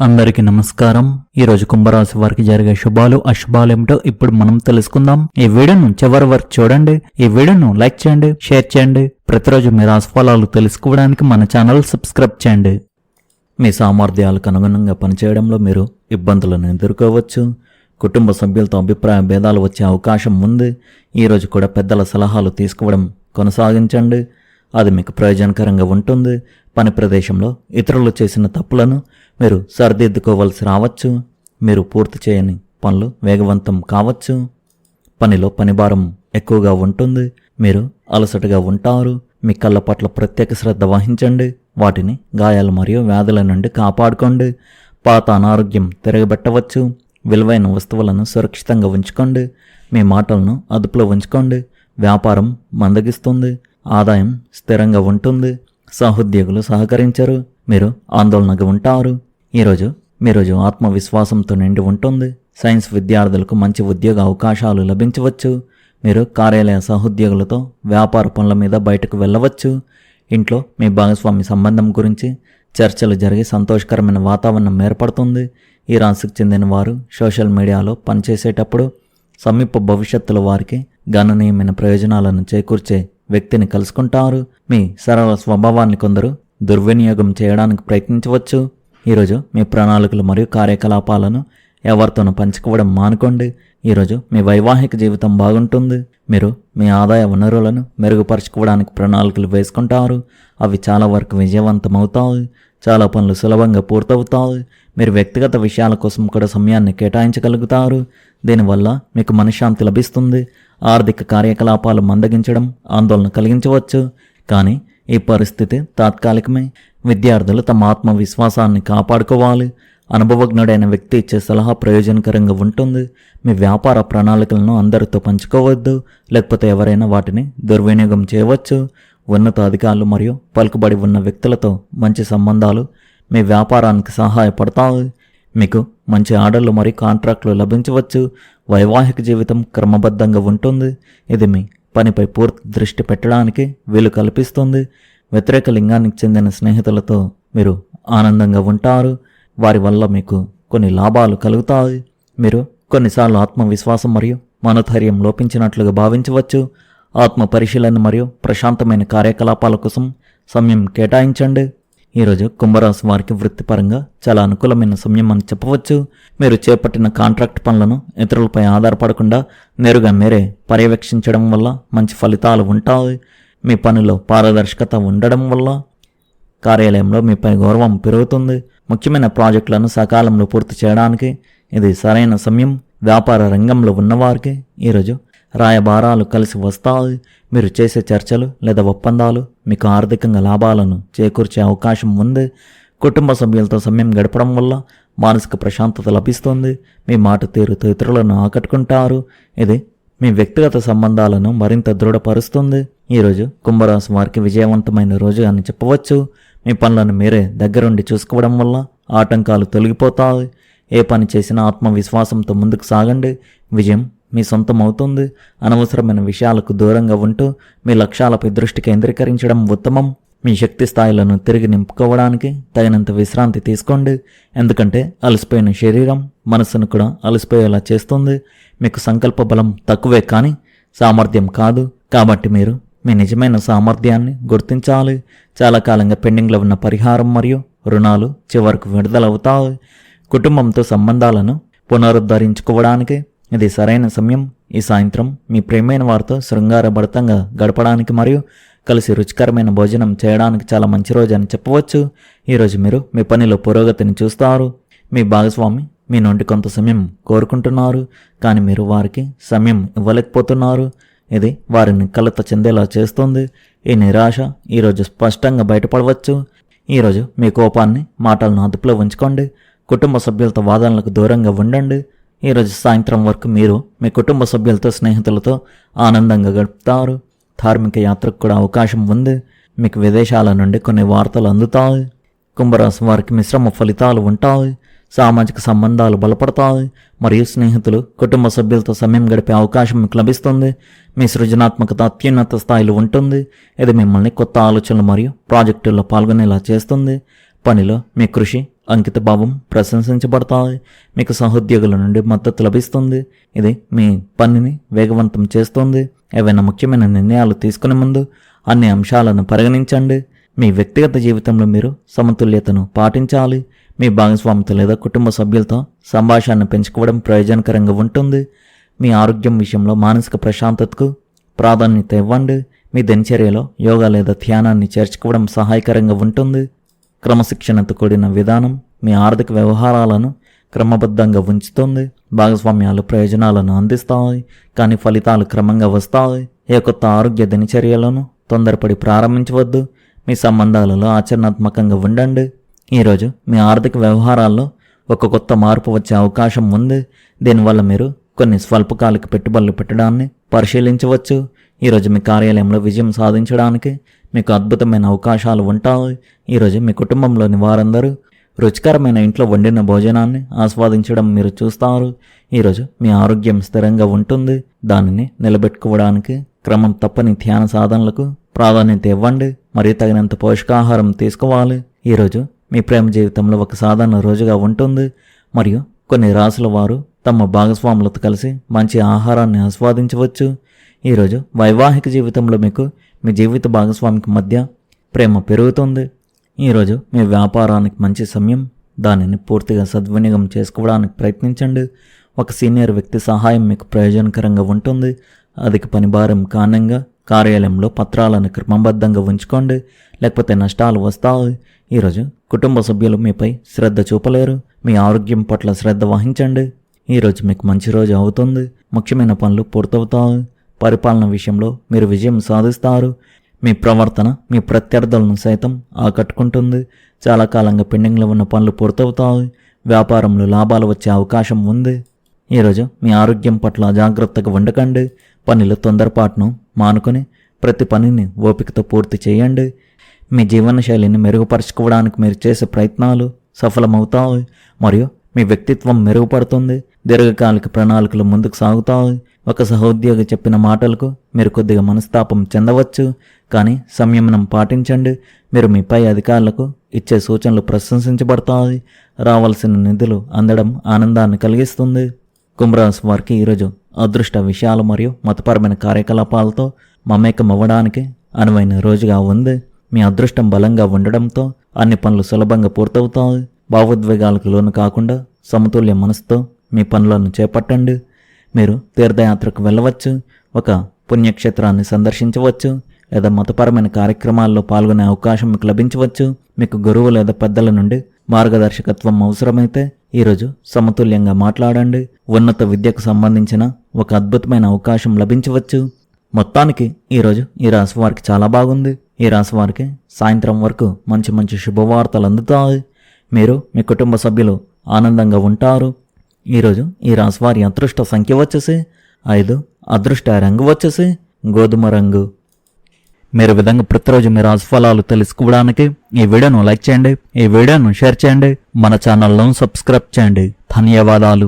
అందరికీ నమస్కారం. ఈ రోజు కుంభరాశి వారికి జరిగే శుభాలు అశుభాలు ఏమిటో ఇప్పుడు మనం తెలుసుకుందాం. ఈ వీడియోను చివరి వరకు చూడండి. ఈ వీడియోను లైక్ చేయండి, షేర్ చేయండి. ప్రతిరోజు మీ రాశి ఫలాలు తెలుసుకోవడానికి మన ఛానల్ సబ్స్క్రైబ్ చేయండి. మీ సామర్థ్యాలకు అనుగుణంగా పనిచేయడంలో మీరు ఇబ్బందులను ఎదుర్కోవచ్చు. కుటుంబ సభ్యులతో అభిప్రాయ భేదాలు వచ్చే అవకాశం ఉంది. ఈరోజు కూడా పెద్దల సలహాలు తీసుకోవడం కొనసాగించండి. అది మీకు ప్రయోజనకరంగా ఉంటుంది. పని ప్రదేశంలో ఇతరులు చేసిన తప్పులను మీరు సరిదిద్దుకోవలసి రావచ్చు. మీరు పూర్తి చేయని పనులు వేగవంతం కావచ్చు. పనిలో పనిభారం ఎక్కువగా ఉంటుంది. మీరు అలసటగా ఉంటారు. మీ కళ్ళ పట్ల ప్రత్యేక శ్రద్ధ వహించండి. వాటిని గాయాలు మరియు వ్యాధుల నుండి కాపాడుకోండి. పాత అనారోగ్యం తిరగబెట్టవచ్చు. విలువైన వస్తువులను సురక్షితంగా ఉంచుకోండి. మీ మాటలను అదుపులో ఉంచుకోండి. వ్యాపారం మందగిస్తుంది. ఆదాయం స్థిరంగా ఉంటుంది. సహోద్యోగులు సహకరించరు. మీరు ఆందోళనగా ఉంటారు. మీ రోజు ఆత్మవిశ్వాసంతో నిండి ఉంటుంది. సైన్స్ విద్యార్థులకు మంచి ఉద్యోగ అవకాశాలు లభించవచ్చు. మీరు కార్యాలయ సహోద్యోగులతో వ్యాపార పనుల మీద బయటకు వెళ్ళవచ్చు. ఇంట్లో మీ భాగస్వామి సంబంధం గురించి చర్చలు జరిగి సంతోషకరమైన వాతావరణం ఏర్పడుతుంది. ఈ రాశికి చెందిన వారు సోషల్ మీడియాలో పనిచేసేటప్పుడు సమీప భవిష్యత్తులో వారికి గణనీయమైన ప్రయోజనాలను చేకూర్చే వ్యక్తిని కలుసుకుంటారు. మీ సరళ స్వభావాన్ని కొందరు దుర్వినియోగం చేయడానికి ప్రయత్నించవచ్చు. ఈరోజు మీ ప్రణాళికలు మరియు కార్యకలాపాలను ఎవరితోనూ పంచుకోవడం మానుకోండి. ఈరోజు మీ వైవాహిక జీవితం బాగుంటుంది. మీరు మీ ఆదాయ వనరులను మెరుగుపరచుకోవడానికి ప్రణాళికలు వేసుకుంటారు. అవి చాలా వరకు విజయవంతమవుతాయి. చాలా పనులు సులభంగా పూర్తవుతాయి. మీరు వ్యక్తిగత విషయాల కోసం కూడా సమయాన్ని కేటాయించగలుగుతారు. దీనివల్ల మీకు మనశ్శాంతి లభిస్తుంది. ఆర్థిక కార్యకలాపాలు మందగించడం ఆందోళన కలిగించవచ్చు, కానీ ఈ పరిస్థితి తాత్కాలికమే. విద్యార్థులు తమ ఆత్మవిశ్వాసాన్ని కాపాడుకోవాలి. అనుభవజ్ఞుడైన వ్యక్తి ఇచ్చే సలహా ప్రయోజనకరంగా ఉంటుంది. మీ వ్యాపార ప్రణాళికలను అందరితో పంచుకోవద్దు, లేకపోతే ఎవరైనా వాటిని దుర్వినియోగం చేయవచ్చు. ఉన్నత అధికారులు మరియు పలుకుబడి ఉన్న వ్యక్తులతో మంచి సంబంధాలు మీ వ్యాపారానికి సహాయపడతాయి. మీకు మంచి ఆర్డర్లు మరియు కాంట్రాక్టులు లభించవచ్చు. వైవాహిక జీవితం క్రమబద్ధంగా ఉంటుంది. ఇది మీ పనిపై పూర్తి దృష్టి పెట్టడానికి వీలు కల్పిస్తుంది. వ్యతిరేక లింగానికి చెందిన స్నేహితులతో మీరు ఆనందంగా ఉంటారు. వారి వల్ల మీకు కొన్ని లాభాలు కలుగుతాయి. మీరు కొన్నిసార్లు ఆత్మవిశ్వాసం మరియు మనోధైర్యం లోపించినట్లుగా భావించవచ్చు. ఆత్మ పరిశీలన మరియు ప్రశాంతమైన కార్యకలాపాల కోసం సమయం కేటాయించండి. ఈరోజు కుంభరాశి వారికి వృత్తిపరంగా చాలా అనుకూలమైన సమయం అని చెప్పవచ్చు. మీరు చేపట్టిన కాంట్రాక్ట్ పనులను ఇతరులపై ఆధారపడకుండా నేరుగా మీరే పర్యవేక్షించడం వల్ల మంచి ఫలితాలు ఉంటాయి. మీ పనిలో పారదర్శకత ఉండడం వల్ల కార్యాలయంలో మీపై గౌరవం పెరుగుతుంది. ముఖ్యమైన ప్రాజెక్టులను సకాలంలో పూర్తి చేయడానికి ఇది సరైన సమయం. వ్యాపార రంగంలో ఉన్నవారికి ఈరోజు రాయబారాలు కలిసి వస్తాయి. మీరు చేసే చర్చలు లేదా ఒప్పందాలు మీకు ఆర్థికంగా లాభాలను చేకూర్చే అవకాశం ఉంది. కుటుంబ సభ్యులతో సమయం గడపడం వల్ల మానసిక ప్రశాంతత లభిస్తుంది. మీ మాట తీరుతో ఇతరులను ఆకట్టుకుంటారు. ఇది మీ వ్యక్తిగత సంబంధాలను మరింత దృఢపరుస్తుంది. ఈరోజు కుంభరాశి వారికి విజయవంతమైన రోజు అని చెప్పవచ్చు. మీ పనులను మీరే దగ్గరుండి చూసుకోవడం వల్ల ఆటంకాలు తొలగిపోతాయి. ఏ పని చేసినా ఆత్మవిశ్వాసంతో ముందుకు సాగండి. విజయం మీ సొంతం అవుతుంది. అనవసరమైన విషయాలకు దూరంగా ఉంటూ మీ లక్ష్యాలపై దృష్టి కేంద్రీకరించడం ఉత్తమం. మీ శక్తి స్థాయిలను తిరిగి నింపుకోవడానికి తగినంత విశ్రాంతి తీసుకోండి. ఎందుకంటే అలసిపోయిన శరీరం మనస్సును కూడా అలసిపోయేలా చేస్తుంది. మీకు సంకల్ప బలం తక్కువే కానీ సామర్థ్యం కాదు. కాబట్టి మీరు మీ నిజమైన సామర్థ్యాన్ని గుర్తించాలి. చాలా కాలంగా పెండింగ్లో ఉన్న పరిహారం మరియు రుణాలు చివరకు విడుదలవుతాయి. కుటుంబంతో సంబంధాలను పునరుద్ధరించుకోవడానికి ఇది సరైన సమయం. ఈ సాయంత్రం మీ ప్రియమైన వారితో శృంగారభరితంగా గడపడానికి మరియు కలిసి రుచికరమైన భోజనం చేయడానికి చాలా మంచి రోజు అని చెప్పవచ్చు. ఈరోజు మీరు మీ పనిలో పురోగతిని చూస్తారు. మీ భాగస్వామి మీ నుండి కొంత సమయం కోరుకుంటున్నారు, కానీ మీరు వారికి సమయం ఇవ్వలేకపోతున్నారు. ఇది వారిని కలత చెందేలా చేస్తుంది. ఈ నిరాశ ఈరోజు స్పష్టంగా బయటపడవచ్చు. ఈరోజు మీ కోపాన్ని మాటలను అదుపులో ఉంచుకోండి. కుటుంబ సభ్యులతో వాదనలకు దూరంగా ఉండండి. ఈరోజు సాయంత్రం వరకు మీరు మీ కుటుంబ సభ్యులతో స్నేహితులతో ఆనందంగా గడుపుతారు. ధార్మిక యాత్రకు కూడా అవకాశం ఉంది. మీకు విదేశాల నుండి కొన్ని వార్తలు అందుతాయి. కుంభరాశి వారికి మిశ్రమ ఫలితాలు ఉంటాయి. సామాజిక సంబంధాలు బలపడతాయి మరియు స్నేహితులు కుటుంబ సభ్యులతో సమయం గడిపే అవకాశం మీకు లభిస్తుంది. మీ సృజనాత్మకత అత్యున్నత స్థాయిలో ఉంటుంది. ఇది మిమ్మల్ని కొత్త ఆలోచనలు మరియు ప్రాజెక్టుల్లో పాల్గొనేలా చేస్తుంది. పనిలో మీ కృషి అంకితభావం ప్రశంసించబడతాయి. మీకు సహోద్యోగుల నుండి మద్దతు లభిస్తుంది. ఇది మీ పనిని వేగవంతం చేస్తుంది. ఏవైనా ముఖ్యమైన నిర్ణయాలు తీసుకునే ముందు అన్ని అంశాలను పరిగణించండి. మీ వ్యక్తిగత జీవితంలో మీరు సమతుల్యతను పాటించాలి. మీ భాగస్వామితో లేదా కుటుంబ సభ్యులతో సంభాషణను పెంచుకోవడం ప్రయోజనకరంగా ఉంటుంది. మీ ఆరోగ్యం విషయంలో మానసిక ప్రశాంతతకు ప్రాధాన్యత ఇవ్వండి. మీ దినచర్యలో యోగా లేదా ధ్యానాన్ని చేర్చుకోవడం సహాయకరంగా ఉంటుంది. క్రమశిక్షణతో కూడిన విధానం మీ ఆర్థిక వ్యవహారాలను క్రమబద్ధంగా ఉంచుతుంది. భాగస్వామ్యాలు ప్రయోజనాలను అందిస్తాయి, కానీ ఫలితాలు క్రమంగా వస్తాయి. ఏ కొత్త ఆరోగ్య దినచర్యలను తొందరపడి ప్రారంభించవద్దు. మీ సంబంధాలలో ఆచరణాత్మకంగా ఉండండి. ఈరోజు మీ ఆర్థిక వ్యవహారాల్లో ఒక కొత్త మార్పు వచ్చే అవకాశం ఉంది. దీనివల్ల మీరు కొన్ని స్వల్పకాలిక పెట్టుబడులు పెట్టడాన్ని పరిశీలించవచ్చు. ఈరోజు మీ కార్యాలయంలో విజయం సాధించడానికి మీకు అద్భుతమైన అవకాశాలు ఉంటాయి. ఈరోజు మీ కుటుంబంలోని వారందరూ రుచికరమైన ఇంట్లో వండిన భోజనాన్ని ఆస్వాదించడం మీరు చూస్తారు. ఈరోజు మీ ఆరోగ్యం స్థిరంగా ఉంటుంది. దానిని నిలబెట్టుకోవడానికి క్రమం తప్పని ధ్యాన సాధనలకు ప్రాధాన్యత ఇవ్వండి మరియు తగినంత పోషకాహారం తీసుకోవాలి. ఈరోజు మీ ప్రేమ జీవితంలో ఒక సాధారణ రోజుగా ఉంటుంది మరియు కొన్ని రాసుల వారు తమ భాగస్వాములతో కలిసి మంచి ఆహారాన్ని ఆస్వాదించవచ్చు. ఈరోజు వైవాహిక జీవితంలో మీకు మీ జీవిత భాగస్వామికి మధ్య ప్రేమ పెరుగుతుంది. ఈరోజు మీ వ్యాపారానికి మంచి సమయం. దానిని పూర్తిగా సద్వినియోగం చేసుకోవడానికి ప్రయత్నించండి. ఒక సీనియర్ వ్యక్తి సహాయం మీకు ప్రయోజనకరంగా ఉంటుంది. అధిక పనిభారం కారణంగా కార్యాలయంలో పత్రాలను క్రమబద్ధంగా ఉంచుకోండి, లేకపోతే నష్టాలు వస్తాయి. ఈరోజు కుటుంబ సభ్యులు మీపై శ్రద్ధ చూపలేరు. మీ ఆరోగ్యం పట్ల శ్రద్ధ వహించండి. ఈరోజు మీకు మంచి రోజు అవుతుంది. ముఖ్యమైన పనులు పూర్తవుతాయి. పరిపాలన విషయంలో మీరు విజయం సాధిస్తారు. మీ ప్రవర్తన మీ ప్రత్యర్థులను సైతం ఆకట్టుకుంటుంది. చాలా కాలంగా పెండింగ్లో ఉన్న పనులు పూర్తవుతాయి. వ్యాపారంలో లాభాలు వచ్చే అవకాశం ఉంది. ఈరోజు మీ ఆరోగ్యం పట్ల జాగ్రత్తగా ఉండకండి. పనిలో తొందరపాటును మానుకొని ప్రతి పనిని ఓపికతో పూర్తి చేయండి. మీ జీవనశైలిని మెరుగుపరచుకోవడానికి మీరు చేసే ప్రయత్నాలు సఫలమవుతాయి మరియు మీ వ్యక్తిత్వం మెరుగుపడుతుంది. దీర్ఘకాలిక ప్రణాళికలు ముందుకు సాగుతాయి. ఒక సహోద్యోగి చెప్పిన మాటలకు మీరు కొద్దిగా మనస్తాపం చెందవచ్చు, కానీ సంయమనం పాటించండి. మీరు మీ పై అధికారులకు ఇచ్చే సూచనలు ప్రశంసించబడతాయి. రావాల్సిన నిధులు అందడం ఆనందాన్ని కలిగిస్తుంది. కుంభరాశి వారికి ఈరోజు అదృష్ట విషయాలు మరియు మతపరమైన కార్యకలాపాలతో మమేకం అవ్వడానికి అనువైన రోజుగా ఉంది. మీ అదృష్టం బలంగా ఉండడంతో అన్ని పనులు సులభంగా పూర్తవుతాయి. భావోద్వేగాలకు లోను కాకుండా సమతుల్య మనసుతో మీ పనులను చేపట్టండి. మీరు తీర్థయాత్రకు వెళ్ళవచ్చు, ఒక పుణ్యక్షేత్రాన్ని సందర్శించవచ్చు లేదా మతపరమైన కార్యక్రమాల్లో పాల్గొనే అవకాశం మీకు లభించవచ్చు. మీకు గురువు లేదా పెద్దల నుండి మార్గదర్శకత్వం అవసరమైతే ఈరోజు సమతుల్యంగా మాట్లాడండి. ఉన్నత విద్యకు సంబంధించిన ఒక అద్భుతమైన అవకాశం లభించవచ్చు. మొత్తానికి ఈరోజు ఈ రాశి వారికి చాలా బాగుంది. ఈ రాశి వారికి సాయంత్రం వరకు మంచి మంచి శుభవార్తలు అందుతాయి. మీరు మీ కుటుంబ సభ్యులు ఆనందంగా ఉంటారు. ఈరోజు ఈ రాశి వారి అదృష్ట సంఖ్య వచ్చేసి 5, అదృష్ట రంగు వచ్చేసి గోధుమ రంగు. మీరు విధంగా ప్రతిరోజు మీ రాశి ఫలాలు తెలుసుకోవడానికి ఈ వీడియోను లైక్ చేయండి, ఈ వీడియోను షేర్ చేయండి, మన ఛానల్ను సబ్స్క్రైబ్ చేయండి. ధన్యవాదాలు.